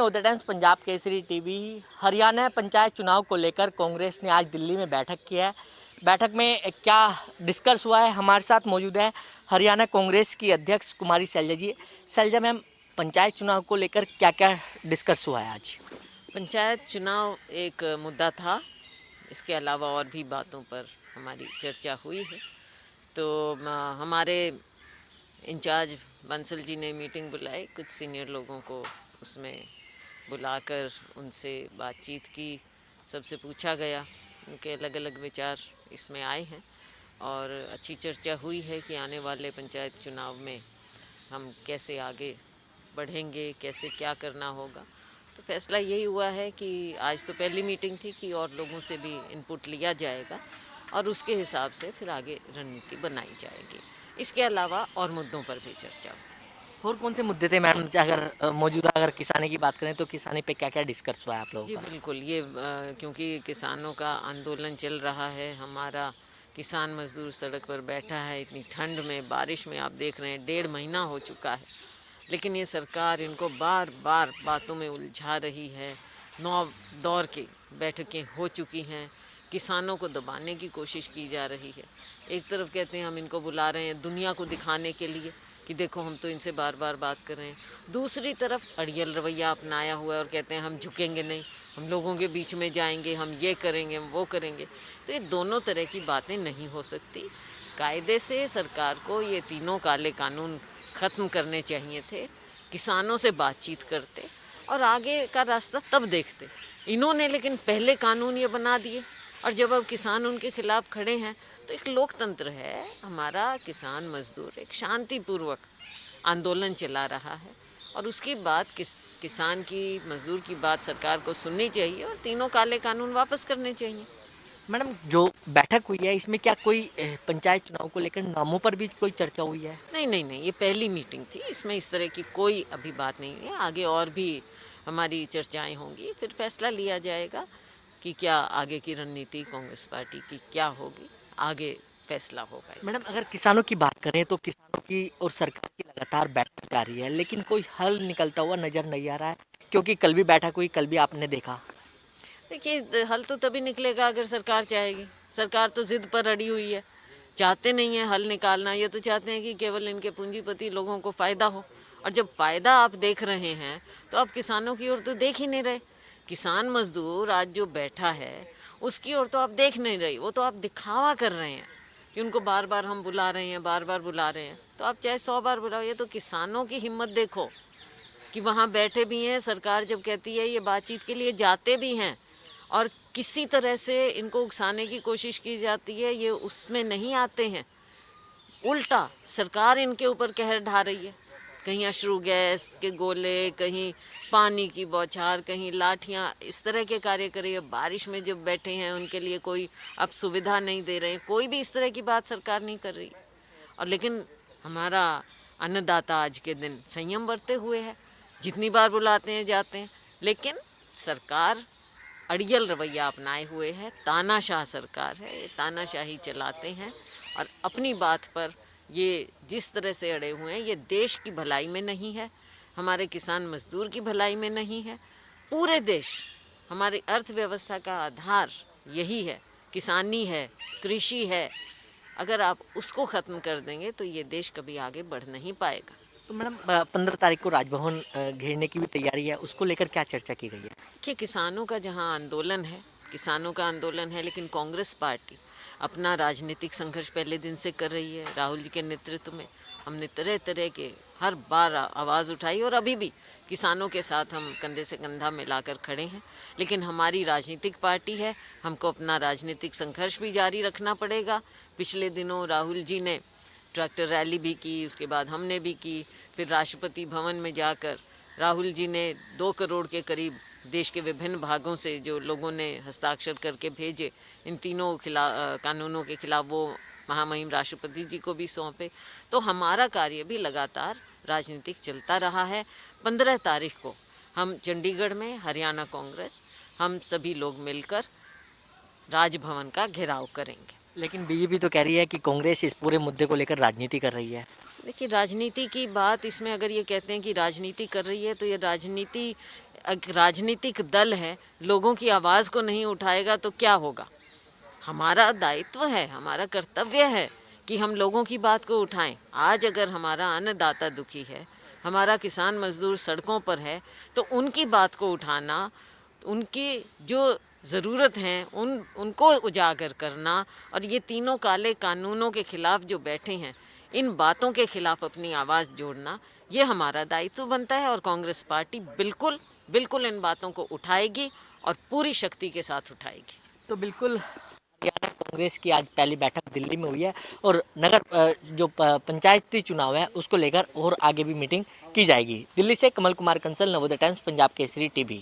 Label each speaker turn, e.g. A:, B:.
A: Of the times Punjab Kesari TV. Haryana panchayat चुनाव को लेकर कांग्रेस ने आज दिल्ली में बैठक की है। बैठक में क्या डिस्कस हुआ है, हमारे साथ मौजूद है हरियाणा कांग्रेस की अध्यक्ष कुमारी शैलजा जी। शैलजा मैम, पंचायत चुनाव को लेकर क्या क्या डिस्कस हुआ है आज?
B: पंचायत चुनाव एक मुद्दा था। इसके अलावा और भी बातों पर हमारी चर्चा हुई है। तो हमारे इंचार्ज बंसल जी ने मीटिंग बुलाई, कुछ सीनियर लोगों को उसमें बुलाकर उनसे बातचीत की, सबसे पूछा गया, उनके अलग अलग विचार इसमें आए हैं और अच्छी चर्चा हुई है कि आने वाले पंचायत चुनाव में हम कैसे आगे बढ़ेंगे, कैसे क्या करना होगा। तो फैसला यही हुआ है कि आज तो पहली मीटिंग थी कि और लोगों से भी इनपुट लिया जाएगा और उसके हिसाब से फिर आगे रणनीति बनाई जाएगी। इसके अलावा और मुद्दों पर भी चर्चा हुई।
A: और कौन से मुद्दे थे मैम? अगर मौजूदा अगर किसानी की बात करें तो किसानी पे क्या क्या डिस्कस हुआ है आप लोगों
B: जी
A: का?
B: बिल्कुल, ये क्योंकि किसानों का आंदोलन चल रहा है, हमारा किसान मजदूर सड़क पर बैठा है इतनी ठंड में, बारिश में। आप देख रहे हैं 1.5 महीना हो चुका है, लेकिन ये सरकार इनको बार बार बातों में उलझा रही है। 9 दौर की बैठकें हो चुकी हैं, किसानों को दबाने की कोशिश की जा रही है। एक तरफ कहते हैं हम इनको बुला रहे हैं दुनिया को दिखाने के लिए कि देखो हम तो इनसे बार बार बात कर रहे हैं, दूसरी तरफ अड़ियल रवैया अपनाया हुआ है और कहते हैं हम झुकेंगे नहीं, हम लोगों के बीच में जाएंगे, हम ये करेंगे, हम वो करेंगे। तो ये दोनों तरह की बातें नहीं हो सकती। कायदे से सरकार को ये तीनों काले कानून ख़त्म करने चाहिए थे, किसानों से बातचीत करते और आगे का रास्ता तब देखते। इन्होंने लेकिन पहले कानून ये बना दिए और जब अब किसान उनके खिलाफ खड़े हैं तो एक लोकतंत्र है हमारा, किसान मजदूर एक शांतिपूर्वक आंदोलन चला रहा है और उसकी बात किसान की, मजदूर की बात सरकार को सुननी चाहिए और तीनों काले कानून वापस करने चाहिए।
A: मैडम, जो बैठक हुई है इसमें क्या कोई पंचायत चुनाव को लेकर नामों पर भी कोई चर्चा हुई है?
B: नहीं नहीं नहीं, ये पहली मीटिंग थी, इसमें इस तरह की कोई अभी बात नहीं है। आगे और भी हमारी चर्चाएं होंगी, फिर फैसला लिया जाएगा कि क्या आगे की रणनीति कांग्रेस पार्टी की क्या होगी, आगे फैसला होगा इसका।
A: मैडम, अगर किसानों की बात करें तो किसानों की और सरकार की लगातार बैठक जारी है, लेकिन कोई हल निकलता हुआ नजर नहीं आ रहा है, क्योंकि कल भी बैठक हुई, कल भी आपने देखा।
B: देखिए, हल तो तभी निकलेगा अगर सरकार चाहेगी। सरकार तो जिद पर अड़ी हुई है, चाहते नहीं है हल निकालना। ये तो चाहते हैं कि केवल इनके पूंजीपति लोगों को फ़ायदा हो, और जब फ़ायदा आप देख रहे हैं तो आप किसानों की ओर तो देख ही नहीं रहे। किसान मजदूर आज जो बैठा है उसकी ओर तो आप देख नहीं रही, वो तो आप दिखावा कर रहे हैं कि उनको बार बार हम बुला रहे हैं, बार बार बुला रहे हैं। तो आप चाहे 100 बार बुलाओ, ये तो किसानों की हिम्मत देखो कि वहाँ बैठे भी हैं, सरकार जब कहती है ये बातचीत के लिए जाते भी हैं और किसी तरह से इनको उकसाने की कोशिश की जाती है, ये उसमें नहीं आते हैं। उल्टा सरकार इनके ऊपर कहर ढा रही है, कहीं अश्रु गैस के गोले, कहीं पानी की बौछार, कहीं लाठियाँ, इस तरह के कार्य कर रही है। बारिश में जब बैठे हैं उनके लिए कोई अब सुविधा नहीं दे रहे हैं, कोई भी इस तरह की बात सरकार नहीं कर रही। और लेकिन हमारा अन्नदाता आज के दिन संयम बरते हुए है, जितनी बार बुलाते हैं जाते हैं, लेकिन सरकार अड़ियल रवैया अपनाए हुए है। तानाशाह सरकार है, ये तानाशाही चलाते हैं और अपनी बात पर ये जिस तरह से अड़े हुए हैं, ये देश की भलाई में नहीं है, हमारे किसान मजदूर की भलाई में नहीं है। पूरे देश, हमारी अर्थव्यवस्था का आधार यही है, किसानी है, कृषि है। अगर आप उसको ख़त्म कर देंगे तो ये देश कभी आगे बढ़ नहीं पाएगा।
A: तो मैडम, 15 तारीख को राजभवन घेरने की भी तैयारी है, उसको लेकर क्या चर्चा की गई है?
B: कि किसानों का जहां आंदोलन है, किसानों का आंदोलन है, लेकिन कांग्रेस पार्टी अपना राजनीतिक संघर्ष पहले दिन से कर रही है। राहुल जी के नेतृत्व में हमने तरह तरह के हर बार आवाज़ उठाई और अभी भी किसानों के साथ हम कंधे से कंधा मिलाकर खड़े हैं। लेकिन हमारी राजनीतिक पार्टी है, हमको अपना राजनीतिक संघर्ष भी जारी रखना पड़ेगा। पिछले दिनों राहुल जी ने ट्रैक्टर रैली भी की, उसके बाद हमने भी की, फिर राष्ट्रपति भवन में जाकर राहुल जी ने 2 करोड़ के करीब देश के विभिन्न भागों से जो लोगों ने हस्ताक्षर करके भेजे इन तीनों कानूनों के खिलाफ, वो महामहिम राष्ट्रपति जी को भी सौंपे। तो हमारा कार्य भी लगातार राजनीतिक चलता रहा है। 15 तारीख को हम चंडीगढ़ में हरियाणा कांग्रेस, हम सभी लोग मिलकर राजभवन का घेराव करेंगे।
A: लेकिन बीजेपी तो कह रही है कि कांग्रेस इस पूरे मुद्दे को लेकर राजनीति कर रही है।
B: देखिए, राजनीति की बात इसमें अगर ये कहते हैं कि राजनीति कर रही है तो ये राजनीति एक राजनीतिक दल है, लोगों की आवाज़ को नहीं उठाएगा तो क्या होगा। हमारा दायित्व है, हमारा कर्तव्य है कि हम लोगों की बात को उठाएं। आज अगर हमारा अन्नदाता दुखी है, हमारा किसान मजदूर सड़कों पर है, तो उनकी बात को उठाना, उनकी जो ज़रूरत हैं उनको उजागर करना, और ये तीनों काले कानूनों के खिलाफ जो बैठे हैं, इन बातों के खिलाफ अपनी आवाज़ जोड़ना, ये हमारा दायित्व बनता है। और कांग्रेस पार्टी बिल्कुल बिल्कुल इन बातों को उठाएगी और पूरी शक्ति के साथ उठाएगी।
A: तो बिल्कुल हरियाणा कांग्रेस की आज पहली बैठक दिल्ली में हुई है और जो पंचायती चुनाव है उसको लेकर और आगे भी मीटिंग की जाएगी। दिल्ली से कमल कुमार कंसल, नवोदय टाइम्स, पंजाब केसरी टीवी।